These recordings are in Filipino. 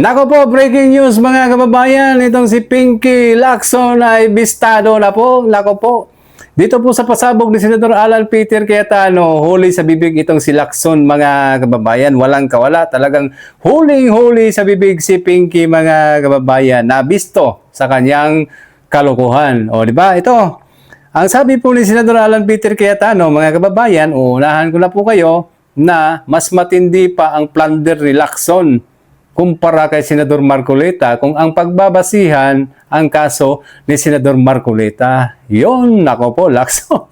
Nako po, breaking news mga kababayan, itong si Pinky Lacson ay bistado na po. Nako po, dito po sa pasabog ni Senador Alan Peter Cayetano, huli sa bibig itong si Lacson mga kababayan. Walang kawala, talagang huling-huli sa bibig si Pinky mga kababayan. Nabisto sa kanyang kalokohan. O di ba? Ito, ang sabi po ni Senador Alan Peter Cayetano mga kababayan, unahan ko na po kayo na mas matindi pa ang plunder ni Lacson kumpara kay Senador Marcoleta kung ang pagbabasihan ang kaso ni Senador Marcoleta. Yun, nako po, Lacson.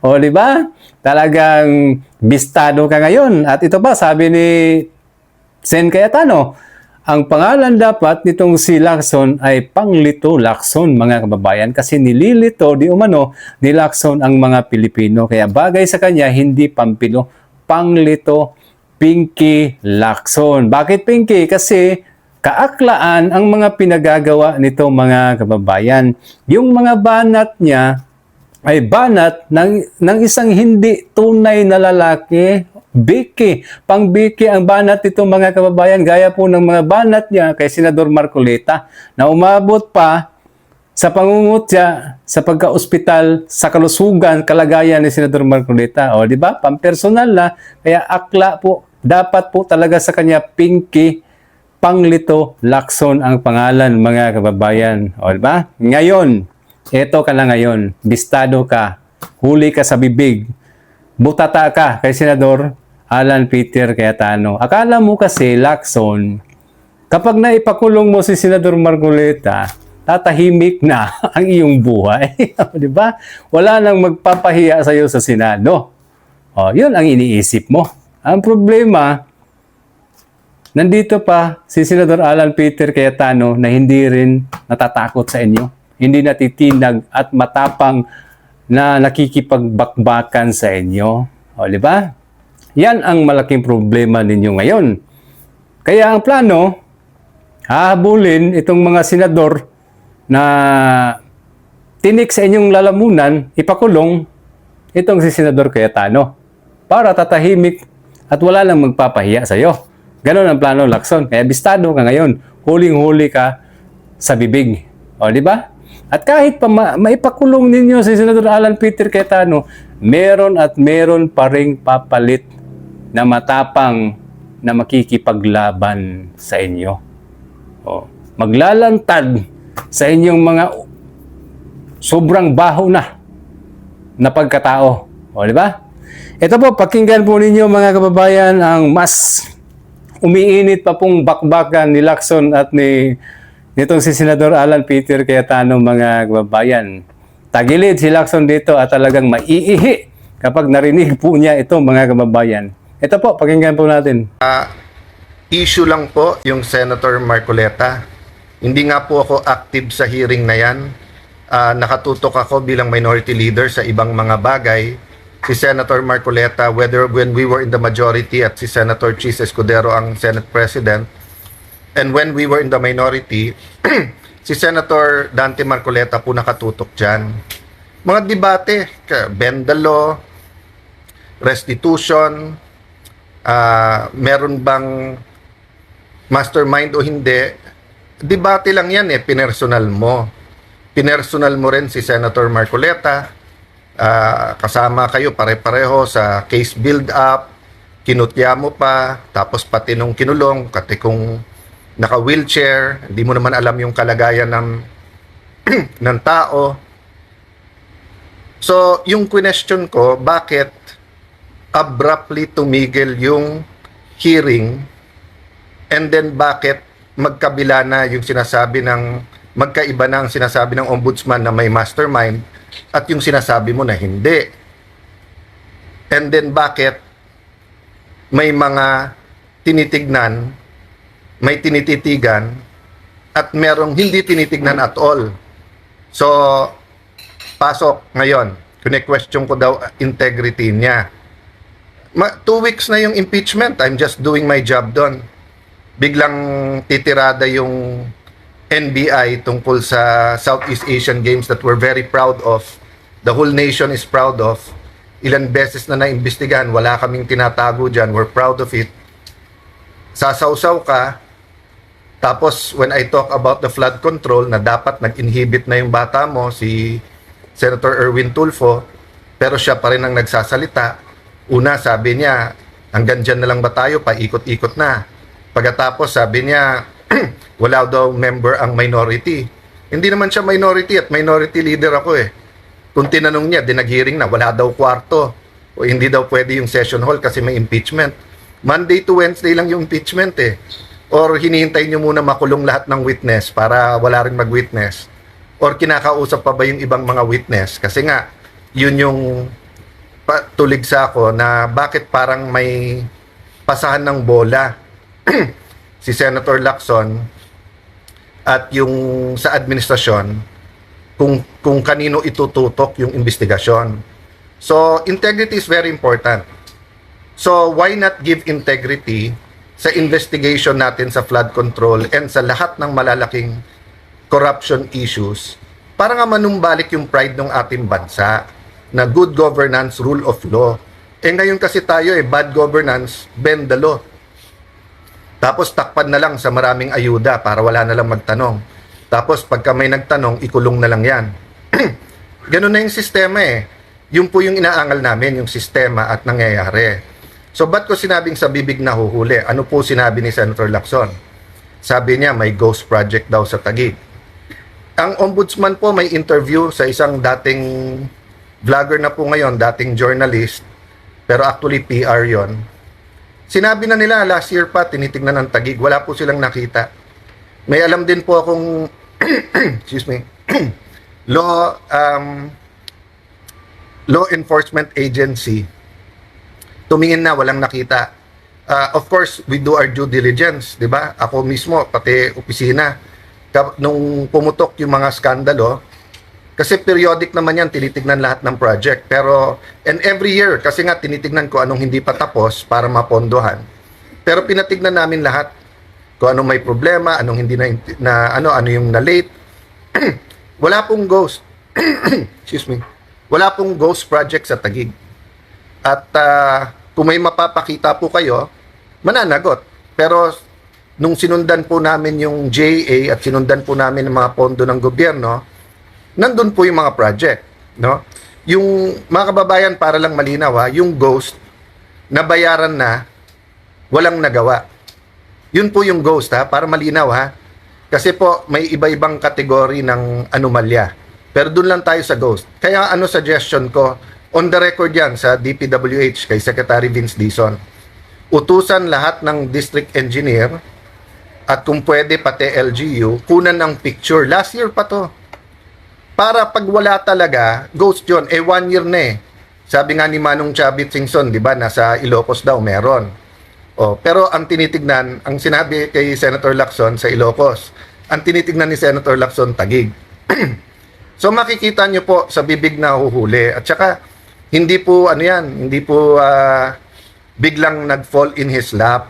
O, di ba? Talagang bistado ka ngayon. At ito pa, sabi ni Sen Cayetano, ang pangalan dapat nitong si Lacson ay Panglito Lacson, mga kababayan, kasi nililito di umano ni Lacson ang mga Pilipino. Kaya bagay sa kanya, hindi Pampilo, Panglito Pinky Lacson. Bakit Pinky? Kasi kaaklaan ang mga pinagagawa nito mga kababayan. Yung mga banat niya ay banat ng isang hindi tunay na lalaki. Biki. Pang-biki ang banat nito mga kababayan. Gaya po ng mga banat niya kay Senador Marcoleta na umabot pa sa pangungutya, sa pagka-ospital, sa kalusugan, kalagayan ni Senador Marcoleta. O, di ba? Pampersonal na. Kaya akla po. Dapat po talaga sa kanya Pinky Panglito Lacson ang pangalan mga kababayan. O ba? Ngayon, eto ka na ngayon. Bistado ka. Huli ka sa bibig. Butata ka kay Senador Alan Peter Cayetano. Akala mo kasi Lacson, kapag naipakulong mo si Senador Marcoleta, tatahimik na ang iyong buhay. Di ba? Wala nang magpapahiya sa iyo sa Senado. O, yun ang iniisip mo. Ang problema, nandito pa si Senador Alan Peter Cayetano na hindi rin natatakot sa inyo. Hindi natitinag at matapang na nakikipagbakbakan sa inyo. O, di ba? Yan ang malaking problema ninyo ngayon. Kaya ang plano, hahabulin itong mga senador na tinik sa inyong lalamunan, ipakulong itong si Senador Cayetano para tatahimik at wala lang magpapahiya sa iyo. Ganon ang plano, Lacson. Kaya bistado ka ngayon. Huling-huli ka sa bibig. O, di ba? At kahit pa maipakulong ninyo si Senador Alan Peter Cayetano, meron at meron pa ring papalit na matapang na makikipaglaban sa inyo. O, maglalantad sa inyong mga sobrang baho na pagkatao. O, di ba? Ito po, pakinggan po ninyo mga kababayan ang mas umiinit pa pong bakbakan ni Lacson at nitong si Senador Alan Peter Cayetano mga kababayan. Tagilid si Lacson dito at talagang maiihi kapag narinig po niya ito mga kababayan. Ito po, pakinggan po natin. Issue lang po yung Senator Marcoleta. Hindi nga po ako active sa hearing na yan. Nakatutok ako bilang minority leader sa ibang mga bagay. Si Senator Marcoleta, whether when we were in the majority at si Senator Chis Escudero ang Senate President, and when we were in the minority, si Senator Dante Marcoleta po nakatutok dyan. Mga debate, bend the law, restitution, meron bang mastermind o hindi, debate lang yan pinersonal mo. Pinersonal mo rin si Senator Marcoleta. Kasama kayo pare-pareho sa case build-up, kinutya mo pa, tapos pati nung kinulong, kati kung naka-wheelchair, hindi mo naman alam yung kalagayan ng tao. So, yung question ko, bakit abruptly tumigil yung hearing and then bakit magkabila na yung sinasabi magkaiba na ang sinasabi ng ombudsman na may mastermind at yung sinasabi mo na hindi. And then bakit may mga tinitignan, may tinititigan, at merong hindi tinitignan at all. So, pasok ngayon. Kine-question ko daw integrity niya. 2 weeks na yung impeachment. I'm just doing my job doon. Biglang titirada yung NBI tungkol sa Southeast Asian Games that we're very proud of. The whole nation is proud of. Ilan beses na naimbestigahan, wala kaming tinatago dyan. We're proud of it. Sasawsaw ka, Tapos, when I talk about the flood control, na dapat nag-inhibit na yung bata mo, si Senator Erwin Tulfo, pero siya pa rin ang nagsasalita. Una, sabi niya, hanggang dyan na lang ba tayo, paikot-ikot na. Pagkatapos, sabi niya, wala daw member ang minority. Hindi naman siya minority at minority leader ako eh. Kung tinanong niya, dinag-hearing na, wala daw kwarto. O hindi daw pwede yung session hall kasi may impeachment. Monday to Wednesday lang yung impeachment eh. Or hinihintay nyo muna makulong lahat ng witness para wala rin mag-witness. Or kinakausap pa ba yung ibang mga witness? Kasi nga, yun yung tulig sa ako na bakit parang may pasahan ng bola si Senator Lacson at yung sa administrasyon kung kanino itututok yung investigasyon. So, integrity is very important. So, why not give integrity sa investigation natin sa flood control and sa lahat ng malalaking corruption issues para nga manumbalik yung pride ng ating bansa na good governance, rule of law. Eh ngayon kasi tayo bad governance, bend the law. Tapos takpan na lang sa maraming ayuda para wala na lang magtanong. Tapos pagka may nagtanong, ikulong na lang yan. Ganun na yung sistema eh. Yun po yung inaangal namin, yung sistema at nangyayari. So ba't ko sinabing sa bibig na huhuli? Ano po sinabi ni Senator Lacson? Sabi niya may ghost project daw sa Taguig. Ang ombudsman po may interview sa isang dating vlogger na po ngayon, dating journalist, pero actually PR yon. Sinabi na nila last year pa, tinitingnan ng Taguig, wala po silang nakita. May alam din po akong, excuse me, law enforcement agency, tumingin na, walang nakita. Of course, we do our due diligence, di ba? Ako mismo, pati opisina, nung pumutok yung mga skandalo, kasi periodic naman yan, tinitignan lahat ng project. Pero, and every year, kasi nga tinitignan ko anong hindi pa tapos para mapondohan. Pero pinatignan namin lahat kung anong may problema, anong hindi ano yung na-late. Wala pong ghost. Excuse me. Wala pong ghost project sa Taguig. At kung may mapapakita po kayo, mananagot. Pero nung sinundan po namin yung JA at sinundan po namin ang mga pondo ng gobyerno, nandun po yung mga project, no? Yung mga kababayan, para lang malinaw yung ghost nabayaran na walang nagawa. Yun po yung ghost para malinaw Kasi po may iba-ibang kategory ng anomalya. Pero doon lang tayo sa ghost. Kaya suggestion ko, on the record yan sa DPWH kay Secretary Vince Dizon. Utusan lahat ng district engineer at kung pwede pati LGU, kunan ng picture. Last year pa to. Para pag wala talaga, ghost yun. 1 year na Sabi nga ni Manong Chavit Singson, di ba, nasa Ilocos daw meron. Pero ang tinitignan, ang sinabi kay Senator Lacson sa Ilocos, ang tinitignan ni Senator Lacson, Taguig. So makikita nyo po sa bibig na huhuli. At saka, hindi po, hindi po biglang nag-fall in his lap.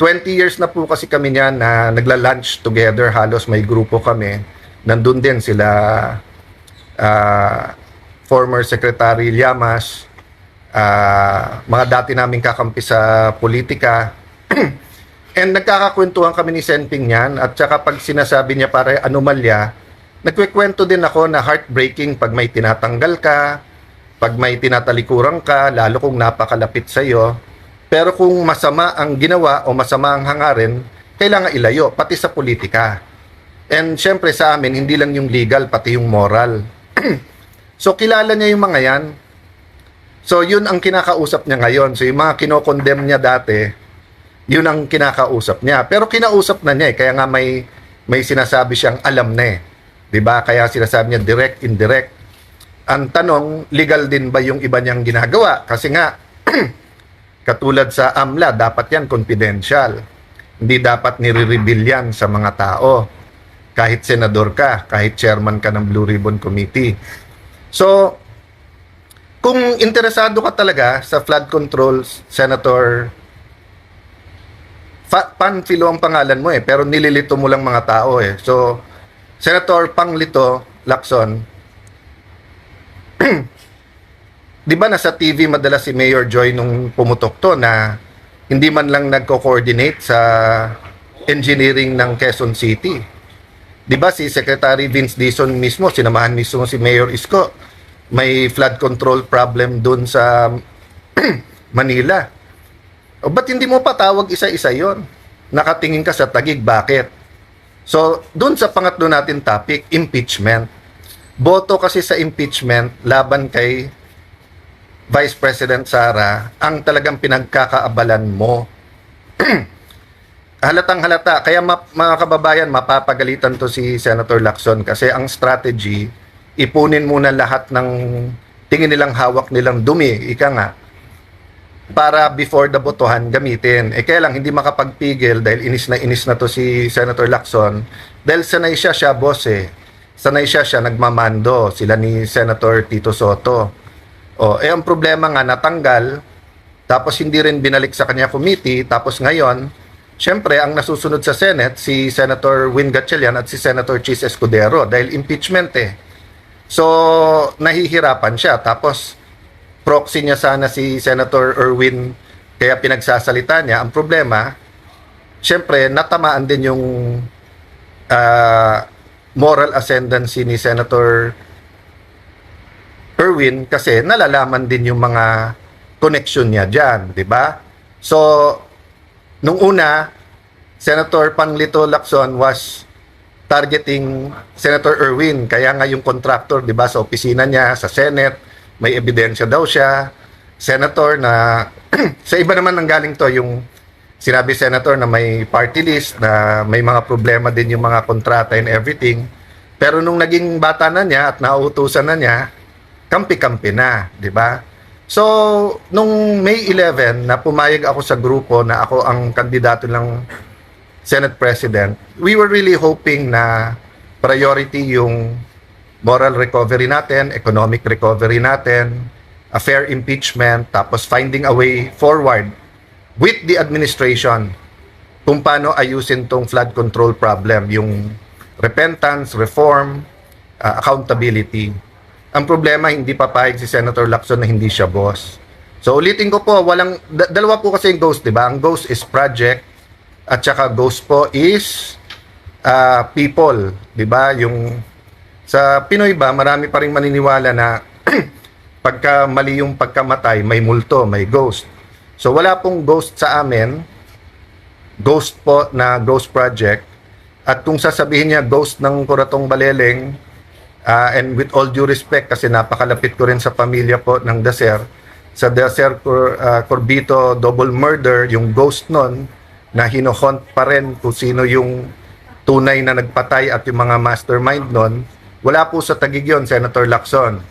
20 years na po kasi kami niyan na nagla-lunch together, halos may grupo kami. Nandun din sila former Secretary Llamas, mga dati naming kakampi sa politika. And nagkakakwentuhan kami ni Senping niyan at saka pag sinasabi niya para anomalya, nagkikwento din ako na heartbreaking pag may tinatanggal ka, pag may tinatalikuran ka, lalo kung napakalapit sa iyo. Pero kung masama ang ginawa o masama ang hangarin, kailangan ilayo, pati sa politika. And syempre sa amin, hindi lang yung legal, pati yung moral. So kilala niya yung mga yan. So yun ang kinakausap niya ngayon. So yung mga kinokondemn niya dati, yun ang kinakausap niya. Pero kinausap na niya kaya nga may sinasabi siyang alam na 'Di ba? Kaya sinasabi niya direct, indirect. Ang tanong, legal din ba yung iba niyang ginagawa? Kasi nga, katulad sa AMLA, dapat yan confidential. Hindi dapat nire-reveal yan sa mga tao. Kahit senador ka, kahit chairman ka ng Blue Ribbon Committee. So, kung interesado ka talaga sa flood control, Senator Panfilo ang pangalan mo pero nililito mo lang mga tao So, Senator Panglito Lacson, di ba nasa TV madalas si Mayor Joy nung pumutok to na hindi man lang nagko-coordinate sa engineering ng Quezon City. 'Di ba si Secretary Vince Dizon mismo, sinamahan mismo si Mayor Isko, may flood control problem dun sa Manila. O ba't hindi mo patawag isa-isa yon? Nakatingin ka sa Taguig, bakit? So, dun sa pangatlo natin topic, impeachment. Boto kasi sa impeachment laban kay Vice President Sara ang talagang pinagkakaabalan mo. Halatang halata. Kaya mga kababayan, mapapagalitan to si Senator Lacson kasi ang strategy, ipunin muna lahat ng tingin nilang hawak nilang dumi, ika nga, para before the botohan gamitin. Kaya lang, hindi makapagpigil dahil inis na to si Senator Lacson dahil sanay siya boss Sanay siya nagmamando, sila ni Senator Tito Soto. Ang problema nga, natanggal, tapos hindi rin binalik sa kanya committee, tapos ngayon, syempre, ang nasusunod sa Senate, si Senator Win Gatchalian at si Senator Chis Escudero dahil impeachment So, nahihirapan siya. Tapos, proxy niya sana si Senator Erwin kaya pinagsasalita niya. Ang problema, syempre, natamaan din yung moral ascendancy ni Senator Erwin kasi nalalaman din yung mga connection niya dyan, di ba? So, nung una, Senator Panglito Lacson was targeting Senator Erwin. Kaya nga yung contractor, di ba, sa opisina niya, sa Senate, may ebidensya daw siya. Senator na, sa iba naman nanggaling to, yung sinabi Senator na may party list, na may mga problema din yung mga kontrata and everything. Pero nung naging bata na niya at nauutusan na niya, kampi-kampi na, di ba? So, nung May 11 na pumayag ako sa grupo na ako ang kandidato ng Senate President, we were really hoping na priority yung moral recovery natin, economic recovery natin, a fair impeachment, tapos finding a way forward with the administration kung paano ayusin tong flood control problem, yung repentance, reform, accountability. Ang problema, hindi papayag si Senator Lacson na hindi siya boss. So ulitin ko po, dalawa po kasi yung ghost, di ba? Ang ghost is project at saka ghost po is people, di ba? Yung sa Pinoy ba, marami pa ring maniniwala na pagka mali yung pagkamatay, may multo, may ghost. So wala pong ghost sa amin, ghost po na ghost project. At kung sasabihin niya ghost ng Kuratong Baleleng, and with all due respect kasi napakalapit ko rin sa pamilya po ng Dacer, sa Dacer Corbito double murder, yung ghost nun na hinohunt pa rin kung sino yung tunay na nagpatay at yung mga mastermind nun, wala po sa Taguig yun, Senator Lacson.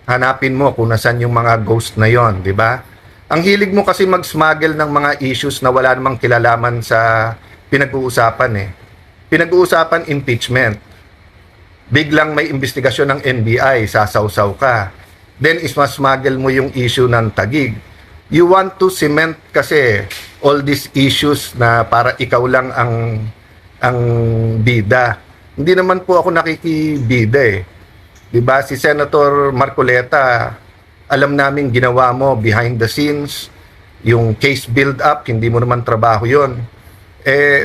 Hanapin mo kung nasan yung mga ghost na yon, di ba? Ang hilig mo kasi mag-smuggle ng mga issues na wala namang kilalaman sa pinag-uusapan Pinag-uusapan impeachment. Biglang may investigasyon ng NBI, sasawsaw ka. Then ismasmuggle mo yung issue ng Taguig. You want to cement kasi all these issues na para ikaw lang ang bida. Hindi naman po ako nakikibida 'Di ba? Si Senator Marcoleta, alam namin ginawa mo behind the scenes, yung case build up, hindi mo naman trabaho 'yon.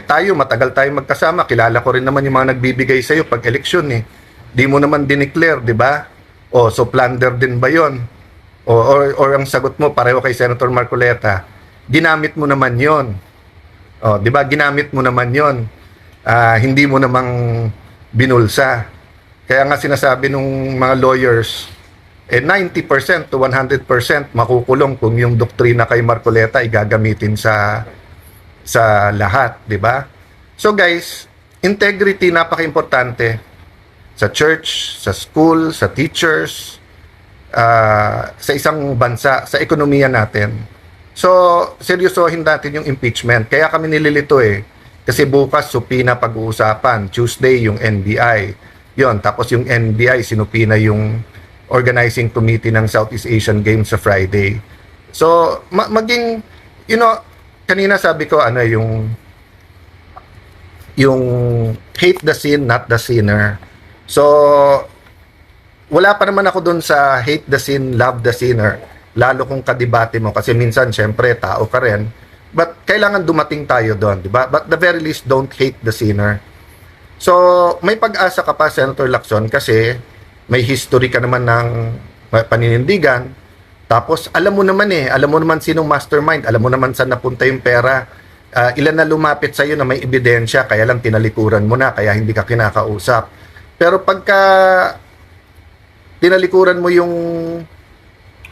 Tayo, matagal tayo magkasama. Kilala ko rin naman yung mga nagbibigay sa'yo pag eleksyon Di mo naman dineclare, di ba? So plunder din ba yon? Or ang sagot mo, pareho kay Senator Marcoleta, ginamit mo naman yon. Di ba? Ginamit mo naman yon. Hindi mo namang binulsa. Kaya nga sinasabi nung mga lawyers, 90% to 100% makukulong kung yung doktrina kay Marcoleta ay gagamitin sa lahat, di ba? So guys, integrity napaka-importante sa church, sa school, sa teachers, sa isang bansa, sa ekonomiya natin. So, seryosohin natin yung impeachment. Kaya kami nililito kasi bukas supina pag-uusapan, Tuesday yung NBI. Yon, tapos yung NBI sinupina yung organizing committee ng Southeast Asian Games sa Friday. So, maging, kanina sabi ko yung hate the sin, not the sinner. So wala pa naman ako dun sa hate the sin, love the sinner. Lalo kung kadebate mo kasi minsan syempre tao ka rin. But kailangan dumating tayo doon, di ba? But the very least, don't hate the sinner. So, may pag-asa ka pa, Senator Lacson, kasi may history ka naman ng paninindigan. Tapos, alam mo naman sinong mastermind, alam mo naman saan napunta yung pera. Ilan na lumapit sa'yo na may ebidensya, kaya lang tinalikuran mo na, kaya hindi ka kinakausap. Pero pagka tinalikuran mo yung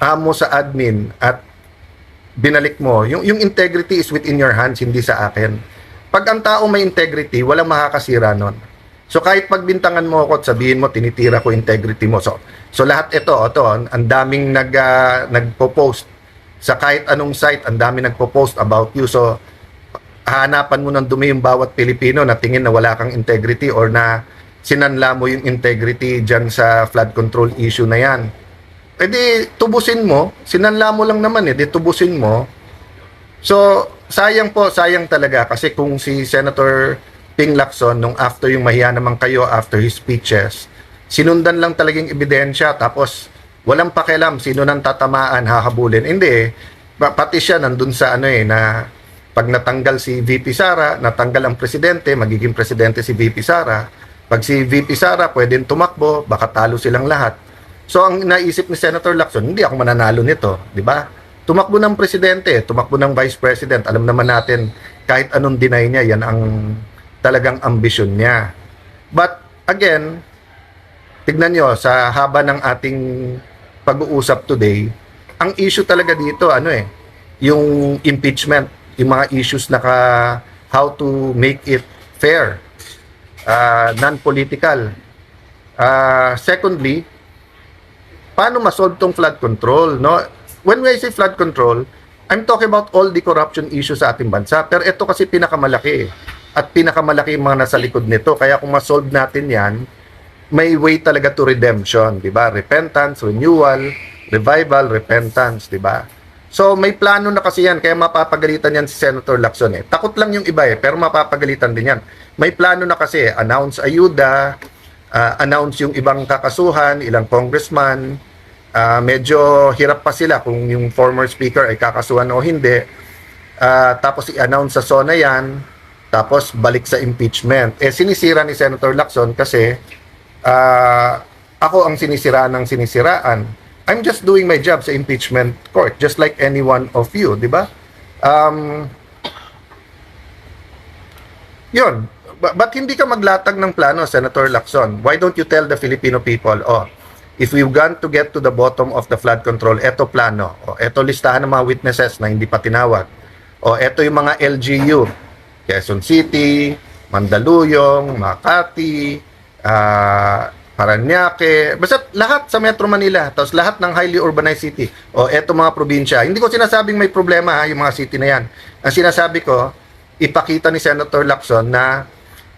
amo sa admin at binalik mo, yung integrity is within your hands, hindi sa akin. Pag ang tao may integrity, walang makakasira nun. So kahit pagbintangan mo ako at sabihin mo, tinitira ko integrity mo. So lahat ito, ang daming nagpo-post sa kahit anong site, ang daming nagpo-post about you. So hahanapan mo ng dumi yung bawat Pilipino na tingin na wala kang integrity or na sinanla mo yung integrity dyan sa flood control issue na yan. E di, tubusin mo. Sinanla mo lang naman di tubusin mo. So, sayang talaga kasi kung si Senator Ping Lacson, nung after yung mahiya naman kayo, after his speeches, sinundan lang talagang ebidensya, tapos walang pakialam sino nang tatamaan, hahabulin. Hindi pati siya nandun sa na pag natanggal si VP Sara, natanggal ang presidente, magiging presidente si VP Sara. Pag si VP Sara pwedeng tumakbo, baka talo silang lahat. So ang naisip ni Senator Lacson, hindi ako mananalo nito, di ba? Tumakbo ng presidente, tumakbo ng vice president. Alam naman natin, kahit anong deny niya, yan ang talagang ambisyon niya. But again, tignan nyo, sa haba ng ating pag-uusap today, ang issue talaga dito, yung impeachment, yung mga issues na how to make it fair, non-political. Secondly, paano masolve tong flood control, no? When I say flood control, I'm talking about all the corruption issues sa ating bansa. Pero ito kasi pinakamalaki. At pinakamalaki yung mga nasa likod nito. Kaya kung masolve natin yan, may way talaga to redemption, di ba? Repentance, renewal, revival, repentance, di ba? So may plano na kasi yan, kaya mapapagalitan yan si Senator Lacson Takot lang yung iba pero mapapagalitan din yan. May plano na kasi, announce ayuda, announce yung ibang kakasuhan, ilang congressman. Medyo hirap pa sila kung yung former speaker ay kakasuhan o hindi. Tapos i-announce sa SONA yan, tapos balik sa impeachment. Sinisira ni Senator Lacson kasi ako ang sinisiraan ng sinisiraan. I'm just doing my job sa impeachment court, just like any one of you, di ba? Yun. But hindi ka maglatag ng plano, Senator Lacson. Why don't you tell the Filipino people, if we want to get to the bottom of the flood control, eto plano. Eto listahan ng mga witnesses na hindi pa tinawag. Eto yung mga LGU. Quezon City, Mandaluyong, Makati, Parañaque, basta lahat sa Metro Manila, tapos lahat ng highly urbanized city. Eto mga probinsya. Hindi ko sinasabing may problema yung mga city na yan. Ang sinasabi ko, ipakita ni Senator Lacson na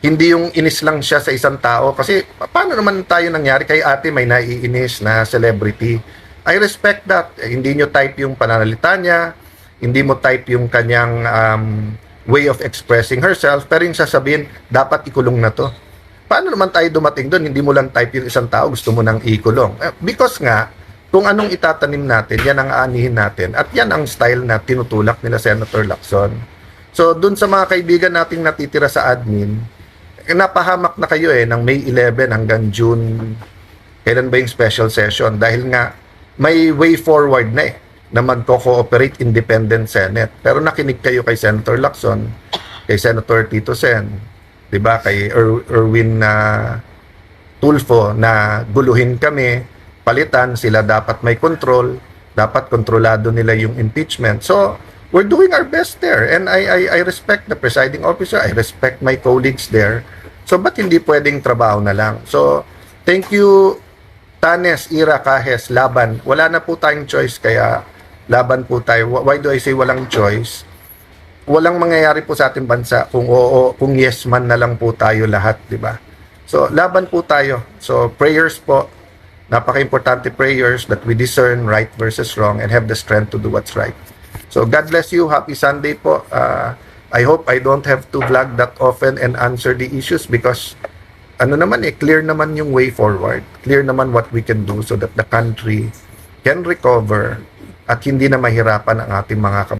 hindi yung inis lang siya sa isang tao. Kasi paano naman tayo nangyari kay ate may naiinis na celebrity? I respect that. Hindi nyo type yung pananalita niya, hindi mo type yung kanyang way of expressing herself, pero yung sasabihin, dapat ikulong na to. Paano naman tayo dumating doon? Hindi mo lang type yung isang tao, gusto mo nang ikulong. Because nga, kung anong itatanim natin, yan ang aanihin natin. At yan ang style na tinutulak nila Senator Lacson. So, dun sa mga kaibigan nating natitira sa admin, napahamak na kayo ng May 11 hanggang June. Kailan ba yung special session? Dahil nga, may way forward na na magko-cooperate independent Senate. Pero nakinig kayo kay Senator Lacson, kay Senator Tito Sen, di ba, kay Erwin Tulfo na guluhin kami, palitan, sila dapat may control, dapat kontrolado nila yung impeachment. So, we're doing our best there. And I respect the presiding officer, I respect my colleagues there. So, ba't hindi pwedeng trabaho na lang? So, thank you, Tanes, Ira, Kahes, laban. Wala na po tayong choice, kaya laban po tayo. Why do I say walang choice? Walang mangyayari po sa ating bansa kung oo, kung yes man na lang po tayo lahat, di ba? So, laban po tayo. So, prayers po. Napaka-importante prayers that we discern right versus wrong and have the strength to do what's right. So, God bless you. Happy Sunday po. I hope I don't have to vlog that often and answer the issues because clear naman yung way forward. Clear naman what we can do so that the country can recover at hindi na mahirapan ang ating mga